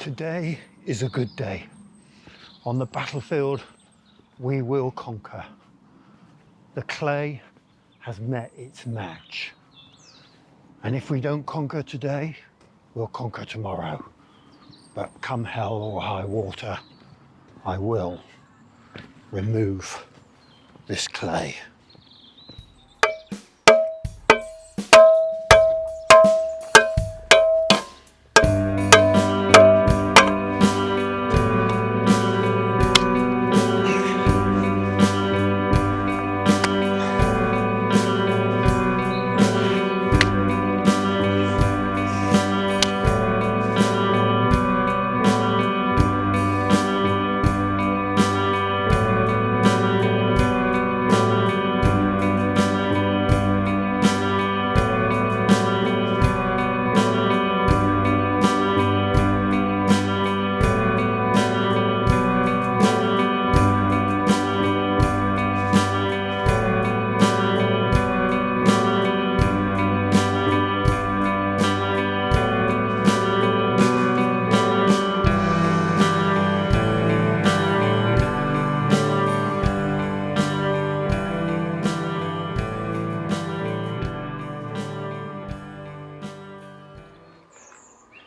Today is a good day. On the battlefield, we will conquer. The clay has met its match. And if we don't conquer today, we'll conquer tomorrow. But come hell or high water, I will remove this clay.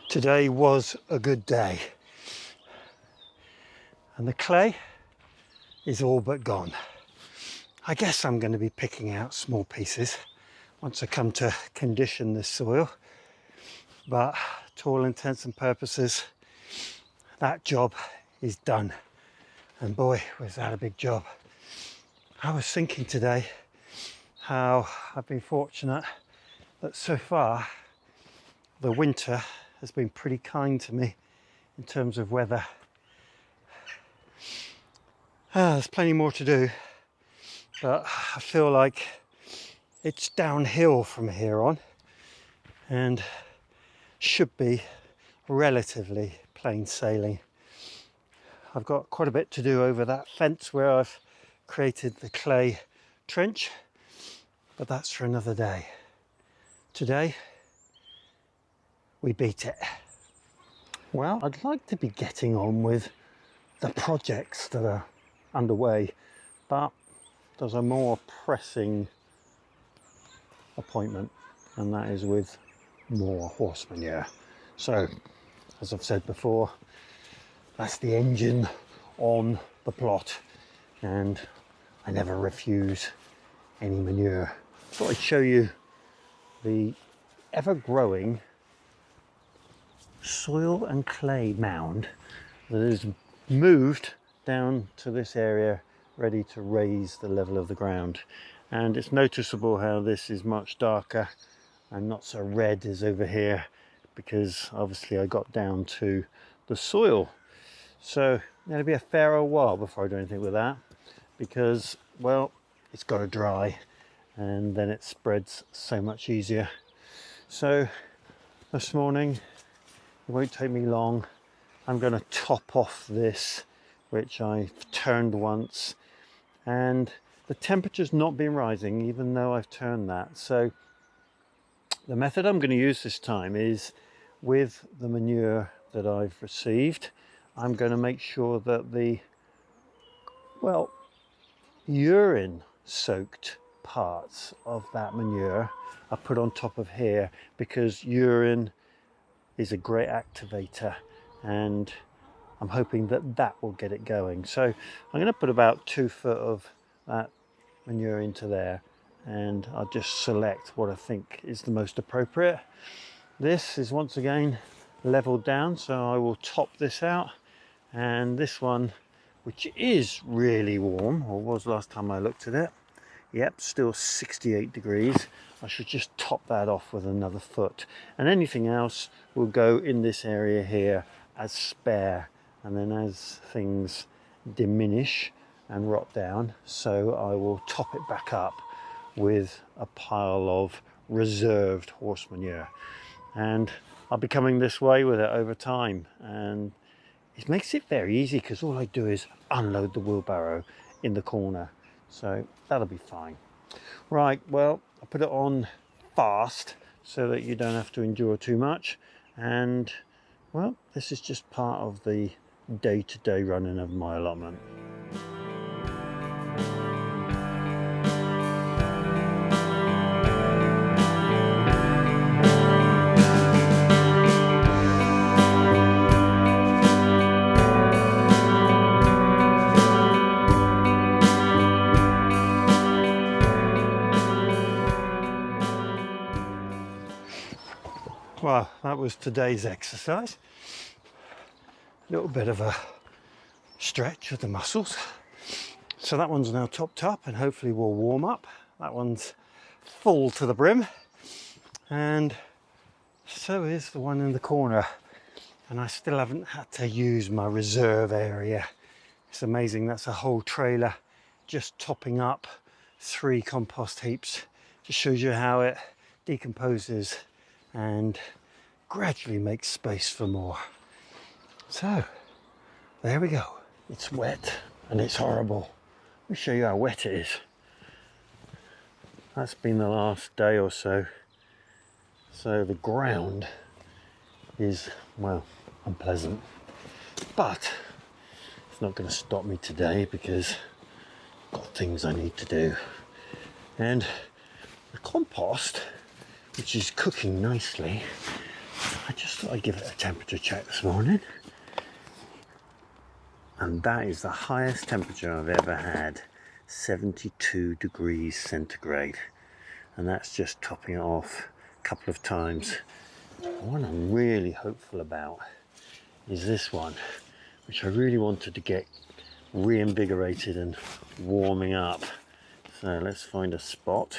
Today was a good day, and the clay is all but gone. I guess I'm going to be picking out small pieces once I come to condition this soil, but to all intents and purposes, that job is done. And boy, was that a big job. I was thinking today how I've been fortunate that so far the winter has been pretty kind to me in terms of weather. There's plenty more to do, but I feel like it's downhill from here on and should be relatively plain sailing. I've got quite a bit to do over that fence where I've created the clay trench, but that's for another day. Today, we beat it. Well, I'd like to be getting on with the projects that are underway, but there's a more pressing appointment, and that is with more horse manure. So, as I've said before, that's the engine on the plot, and I never refuse any manure. I thought I'd show you the ever-growing soil and clay mound that is moved down to this area, ready to raise the level of the ground. And it's noticeable how this is much darker and not so red as over here, because obviously I got down to the soil. So it'll be a fair old while before I do anything with that, because, well, it's got to dry and then it spreads so much easier. So this morning, it won't take me long, I'm going to top off this, which I've turned once, and the temperature's not been rising even though I've turned that. So the method I'm going to use this time is with the manure that I've received. I'm going to make sure that the, well, urine soaked parts of that manure are put on top of here, because urine is a great activator, and I'm hoping that that will get it going. So I'm going to put about 2 foot of that manure into there, and I'll just select what I think is the most appropriate. This is once again leveled down, so I will top this out, and this one, which is really warm, or was last time I looked at it, yep, still 68 degrees. I should just top that off with another foot, and anything else will go in this area here as spare, and then as things diminish and rot down, so I will top it back up with a pile of reserved horse manure. And I'll be coming this way with it over time, and it makes it very easy because all I do is unload the wheelbarrow in the corner, so that'll be fine. Right, well, I put it on fast so that you don't have to endure too much, and well, this is just part of the day-to-day running of my allotment. Well, that was today's exercise. A little bit of a stretch of the muscles. So that one's now topped up and hopefully will warm up. That one's full to the brim. And so is the one in the corner. And I still haven't had to use my reserve area. It's amazing, that's a whole trailer just topping up 3 compost heaps. Just shows you how it decomposes and gradually makes space for more. So there we go. It's wet and it's horrible. Let me show you how wet it is. That's been the last day or so. So the ground is, well, unpleasant, but it's not going to stop me today because I've got things I need to do. And the compost, which is cooking nicely, I just thought I'd give it a temperature check this morning. And that is the highest temperature I've ever had, 72 degrees centigrade. And that's just topping it off a couple of times. What I'm really hopeful about is this one, which I really wanted to get reinvigorated and warming up. So let's find a spot.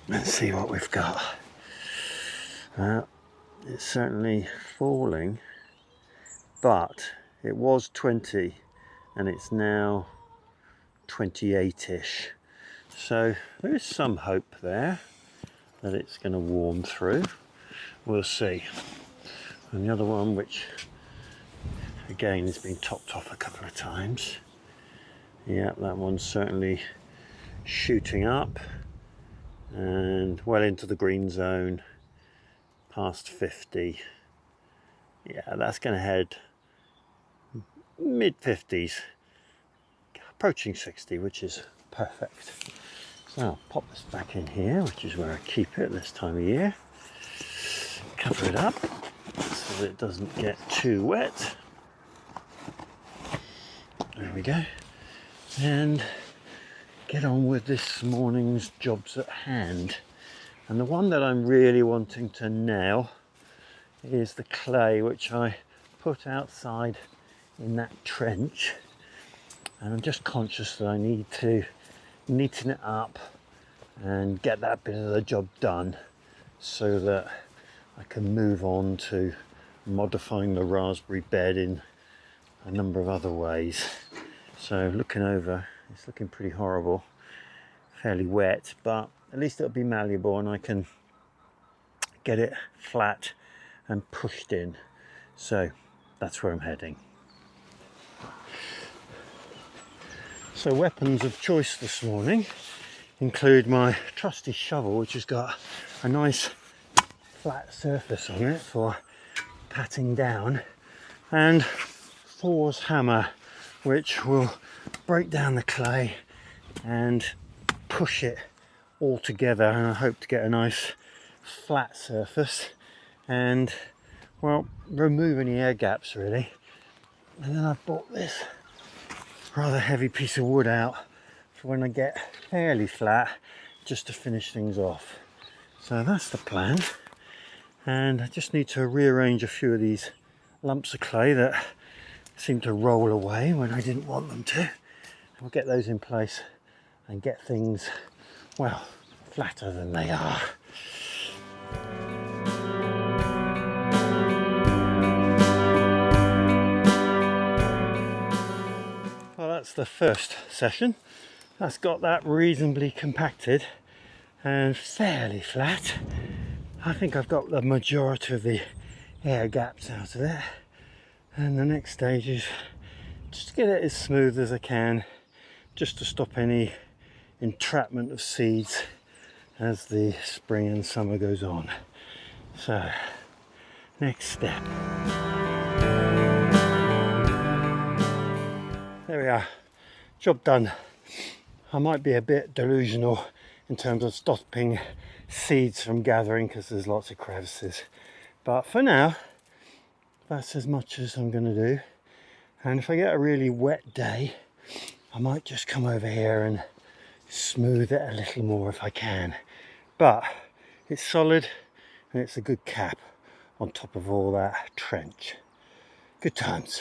Let's see what we've got. It's certainly falling, but it was 20 and it's now 28-ish. So there is some hope there that it's going to warm through. We'll see. And the other one, which again has been topped off a couple of times. Yeah, that one's certainly shooting up and well into the green zone, past 50. Yeah, that's going to head mid 50s, approaching 60, which is perfect. So I'll pop this back in here, which is where I keep it this time of year. Cover it up so that it doesn't get too wet. There we go. And get on with this morning's jobs at hand. And the one that I'm really wanting to nail is the clay, which I put outside in that trench. And I'm just conscious that I need to neaten it up and get that bit of the job done so that I can move on to modifying the raspberry bed in a number of other ways. So looking over, it's looking pretty horrible, fairly wet, but at least it'll be malleable and I can get it flat and pushed in. So that's where I'm heading. So weapons of choice this morning include my trusty shovel, which has got a nice flat surface on it for patting down, and Thor's hammer, which will break down the clay and push it all together, and I hope to get a nice flat surface and, well, remove any air gaps really. And then I've bought this rather heavy piece of wood out for when I get fairly flat, just to finish things off. So that's the plan, and I just need to rearrange a few of these lumps of clay that seem to roll away when I didn't want them to. I'll get those in place and get things, well, flatter than they are. Well, that's the first session. That's got that reasonably compacted and fairly flat. I think I've got the majority of the air gaps out of it. And the next stage is just to get it as smooth as I can, just to stop any entrapment of seeds as the spring and summer goes on. So, next step. There we are, job done. I might be a bit delusional in terms of stopping seeds from gathering because there's lots of crevices. But for now, that's as much as I'm going to do. And if I get a really wet day, I might just come over here and smooth it a little more if I can. But it's solid and it's a good cap on top of all that trench. Good times.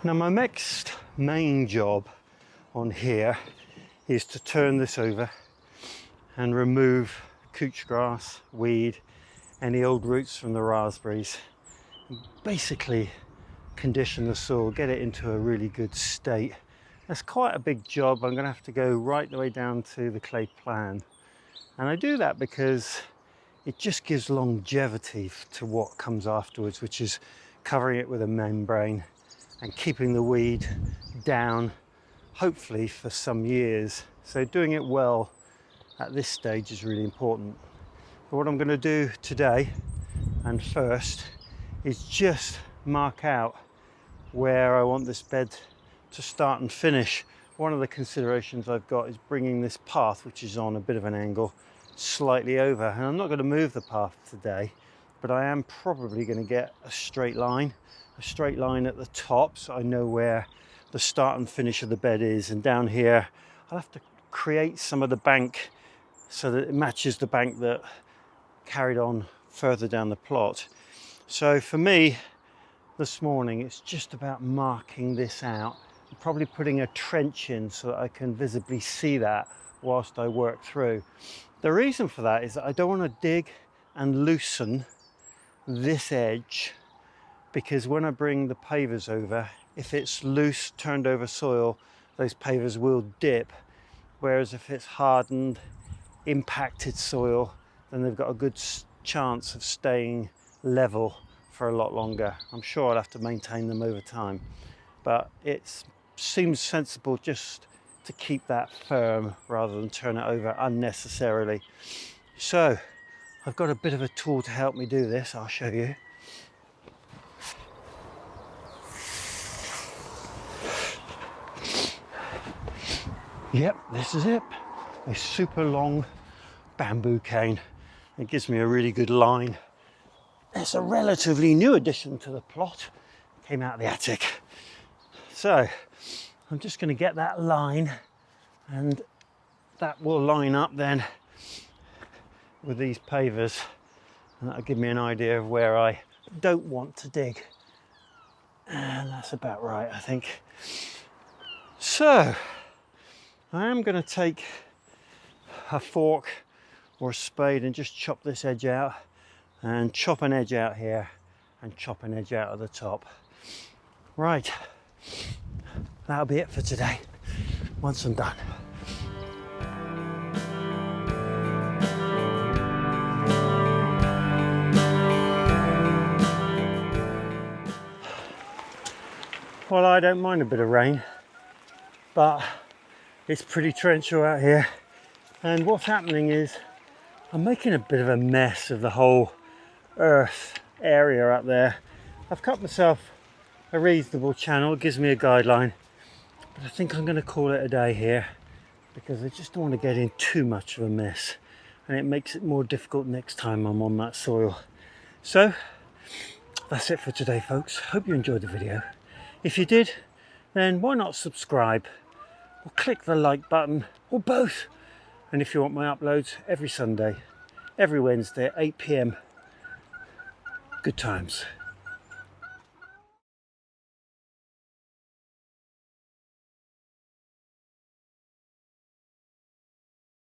Now my next main job on here is to turn this over and remove couch grass, weed, any old roots from the raspberries, and basically condition the soil, get it into a really good state. That's quite a big job. I'm going to have to go right the way down to the clay plan, and I do that because it just gives longevity to what comes afterwards, which is covering it with a membrane and keeping the weed down, hopefully for some years. So doing it well at this stage is really important. But what I'm going to do today and first is just mark out where I want this bed to start and finish. One of the considerations I've got is bringing this path, which is on a bit of an angle, slightly over. And I'm not going to move the path today, but I am probably going to get a straight line at the top, so I know where the start and finish of the bed is. And down here I'll have to create some of the bank so that it matches the bank that carried on further down the plot. So for me this morning it's just about marking this out and probably putting a trench in so that I can visibly see that whilst I work through. The reason for that is that I don't want to dig and loosen this edge, because when I bring the pavers over, if it's loose, turned over soil, those pavers will dip. Whereas if it's hardened, impacted soil, then they've got a good chance of staying level for a lot longer. I'm sure I'll have to maintain them over time, but it seems sensible just to keep that firm rather than turn it over unnecessarily. So I've got a bit of a tool to help me do this. I'll show you. Yep, this is it. A super long bamboo cane. It gives me a really good line. It's a relatively new addition to the plot. Came out of the attic. So I'm just going to get that line, and that will line up then with these pavers, and that'll give me an idea of where I don't want to dig. And that's about right, I think. So I am going to take a fork or a spade and just chop this edge out, and chop an edge out here and chop an edge out at the top. Right, that'll be it for today once I'm done. Well, I don't mind a bit of rain, but it's pretty torrential out here, and what's happening is I'm making a bit of a mess of the whole earth area out there. I've cut myself a reasonable channel, it gives me a guideline, but I think I'm going to call it a day here because I just don't want to get in too much of a mess, and it makes it more difficult next time I'm on that soil. So that's it for today, folks. Hope you enjoyed the video. If you did, then why not subscribe or click the like button, or both. And if you want my uploads every Sunday, every Wednesday at 8 PM, good times.